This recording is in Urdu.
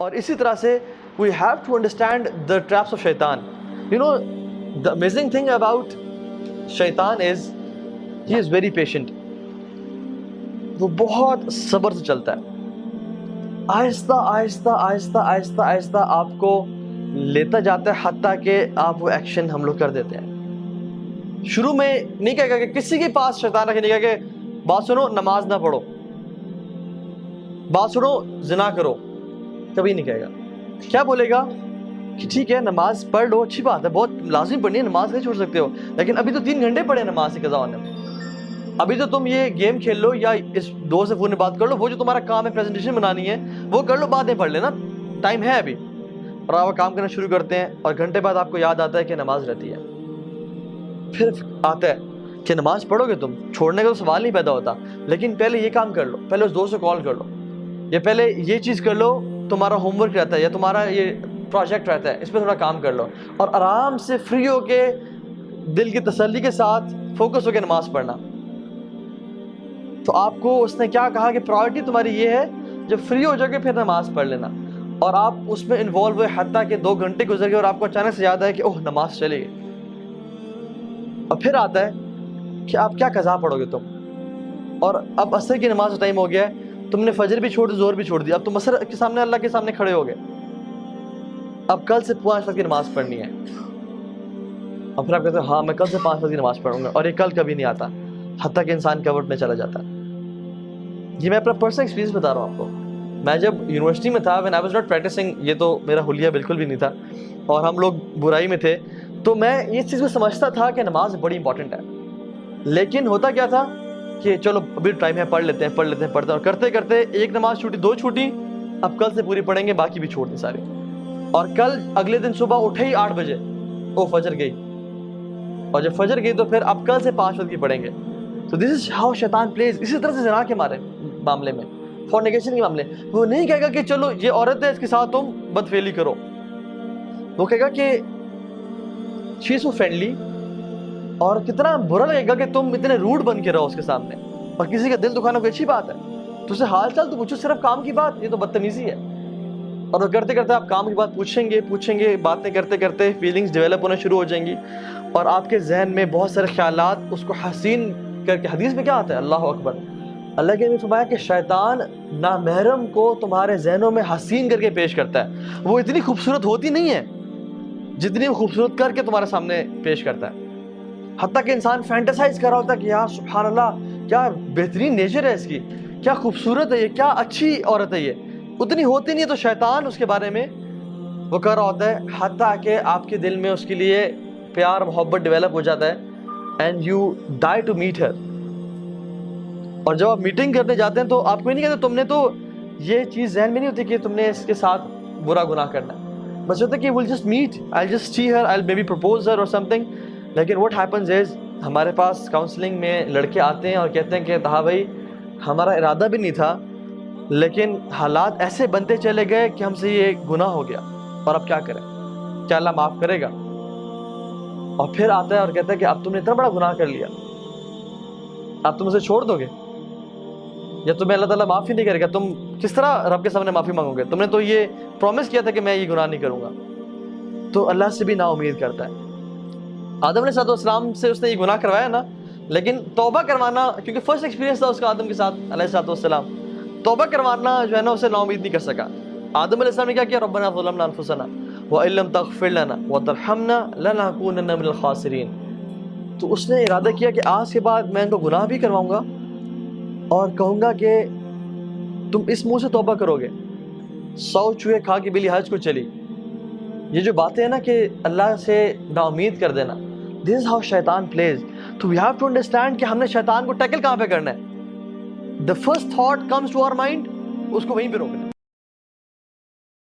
اور اسی طرح سے we have to understand the traps of shaitan. You know, the amazing thing about shaitan is he is very patient. وہ بہت صبر سے چلتا ہے، آہستہ آہستہ آہستہ آہستہ آہستہ آپ کو لیتا جاتا ہے، حتیٰ کہ آپ وہ ایکشن ہم لوگ کر دیتے ہیں۔ شروع میں نہیں کہے گا کہ کسی کے پاس شیطان رکھے، نہیں کہے کہ بات سنو نماز نہ پڑھو، بات سنو زنا کرو، کبھی نہیں کہے گا۔ کیا بولے گا کہ ٹھیک ہے نماز پڑھ لو، اچھی بات ہے، بہت لازمی پڑھنی ہے، نماز نہیں چھوڑ سکتے ہو، لیکن ابھی تو 3 گھنٹے پڑھے نماز کی قضا ہونے میں، ابھی تو تم یہ گیم کھیل لو یا اس دوست سے فون میں بات کر لو، وہ جو تمہارا کام ہے پریزنٹیشن بنانی ہے وہ کر لو، بعد میں پڑھ لینا، ٹائم ہے ابھی۔ اور آپ کام کرنا شروع کرتے ہیں اور گھنٹے بعد آپ کو یاد آتا ہے کہ نماز رہتی ہے، پھر آتا ہے کہ نماز پڑھو گے تم، چھوڑنے کا تو سوال نہیں پیدا ہوتا، لیکن پہلے یہ کام کر لو، پہلے اس دوست سے کال کر لو، یا پہلے یہ چیز کر لو، تمہارا ہوم ورک رہتا ہے یا تمہارا یہ پروجیکٹ رہتا ہے، اس پہ تھوڑا کام کر لو، اور آرام سے فری ہو کے دل کی تسلی کے ساتھ فوکس ہو کے نماز پڑھنا۔ تو آپ کو اس نے کیا کہا کہ پرائورٹی تمہاری یہ ہے، جب فری ہو جاؤ گے پھر نماز پڑھ لینا، اور آپ اس میں انوالو ہوئے حتیٰ کہ 2 گھنٹے گزر گئے اور آپ کو اچانک سے یاد آئے کہ اوہ نماز چلے گئی، اور پھر آتا ہے کہ آپ کیا قضا پڑھو گے تم، اور اب عصر کی نماز کا ٹائم ہو گیا ہے، تم نے فجر بھی چھوڑ دی، ظہر بھی چھوڑ دی، اب تم عصر کے سامنے اللہ کے سامنے کھڑے ہو گئے، اب کل سے 5 وقت کی نماز پڑھنی ہے، اور پھر آپ کہتے ہیں ہاں میں کل سے 5 وقت کی نماز پڑھوں گا، اور یہ کل کبھی نہیں آتا، حتیٰ کہ انسان کورٹ میں چلا جاتا ہے۔ یہ میں اپنا پرسنل ایکسپیرینس بتا رہا ہوں آپ کو۔ میں جب یونیورسٹی میں تھا، when I was not practicing، یہ تو میرا حلیہ بالکل بھی نہیں تھا، اور ہم لوگ برائی میں تھے، تو میں اس چیز کو سمجھتا تھا کہ نماز بڑی امپورٹنٹ ہے، لیکن ہوتا کیا تھا کہ چلو ابھی ٹائم ہے، پڑھ لیتے ہیں پڑھتے ہیں، اور کرتے کرتے ایک نماز چھوٹی، 2 چھوٹی، اب کل سے پوری پڑھیں گے، باقی بھی چھوڑ دیں ساری، اور کل اگلے دن صبح اٹھے ہی 8 بجے، او فجر گئی، اور جب فجر گئی تو پھر اب کل سے 5 وقت کی پڑھیں گے۔ So this is how شیطان plays۔ اسی طرح سے زنا کے معاملے میں، فورنیکیشن کے معاملے، وہ نہیں کہے گا کہ چلو یہ عورت ہے اس کے ساتھ تم بدفعلی کرو، وہ کہے گا کہ she is so friendly، اور کتنا برا لگے گا کہ تم اتنے روڈ بن کے رہو اس کے سامنے، اور کسی کا دل دکھانا کوئی اچھی بات ہے، تو اسے حال چال تو پوچھو، صرف کام کی بات یہ تو بدتمیزی ہے۔ اور وہ کرتے کرتے آپ کام کی بات پوچھیں گے، باتیں کرتے کرتے فیلنگز ڈیولپ ہونا شروع ہو جائیں گی، اور آپ کے ذہن میں بہت سارے خیالات اس کو حسین کر کے، حدیث میں کیا آتا ہے، اللہ اکبر، اللہ کے نے فرمایا کہ شیطان نامحرم کو تمہارے ذہنوں میں حسین کر کے پیش کرتا ہے، وہ اتنی خوبصورت ہوتی نہیں ہے جتنی وہ خوبصورت کر کے تمہارے سامنے پیش کرتا ہے، حتیٰ کہ انسان فینٹیسائز کر رہا ہوتا ہے کہ یار سبحان اللہ کیا بہترین نیچر ہے اس کی، کیا خوبصورت ہے یہ، کیا اچھی عورت ہے یہ، اتنی ہوتی نہیں ہے، تو شیطان اس کے بارے میں وہ کر رہا ہوتا ہے، حتیٰ کہ آپ کے دل میں اس کے لیے پیار محبت ڈیولپ ہو جاتا ہے، and you die to meet her. اور جب آپ میٹنگ کرنے جاتے ہیں تو آپ کو نہیں کہتے تم نے تو یہ چیز ذہن میں نہیں ہوتی کہ تم نے اس کے ساتھ برا گناہ کرنا ہے، بس ہوتا ہے کہ we'll just meet, I'll just see her, I'll maybe propose her or something، لیکن what happens is ہمارے پاس کاؤنسلنگ میں لڑکے آتے ہیں اور کہتے ہیں کہ ہاں بھائی ہمارا ارادہ بھی نہیں تھا، لیکن حالات ایسے بنتے چلے گئے کہ ہم سے یہ گناہ ہو گیا، اور اب کیا کریں، کیا اللہ معاف کرے گا؟ اور پھر آتا ہے اور کہتا ہے کہ اب تم نے اتنا بڑا گناہ کر لیا، اب تم اسے چھوڑ دو گے، یا تمہیں اللہ تعالیٰ معاف ہی نہیں کرے گا، تم کس طرح رب کے سامنے معافی مانگو گے؟ تم نے تو یہ پرومس کیا تھا کہ میں یہ گناہ نہیں کروں گا۔ تو اللہ سے بھی نا امید کرتا ہے۔ آدم علیہ السلام سے اس نے یہ گناہ کروایا نا، لیکن توبہ کروانا، کیونکہ فرسٹ ایکسپیرینس تھا اس کا آدم کے ساتھ علیہ السلام، توبہ کروانا جو ہے نا اسے نا امید نہیں کر سکا۔ آدم علیہ السلام نے کیا کیا، ربنا ظلمنا انفسنا وان لم تغفر لنا وترحمنا لنکونن من الخاسرین۔ تو اس نے ارادہ کیا کہ آج کے بعد میں ان کو گناہ بھی کرواؤں گا، اور کہوں گا کہ تم اس منہ سے توبہ کرو گے، 100 چوہے کھا کے بلی حج کو چلی۔ یہ جو باتیں ہیں نا کہ اللہ سے نا امید کر دینا، this is how شیطان plays۔ تو we have to understand کہ ہم نے شیطان کو ٹیکل کہاں پہ کرنا ہے۔ the first thought comes to our mind، اس کو وہیں پہ روکنا ہے۔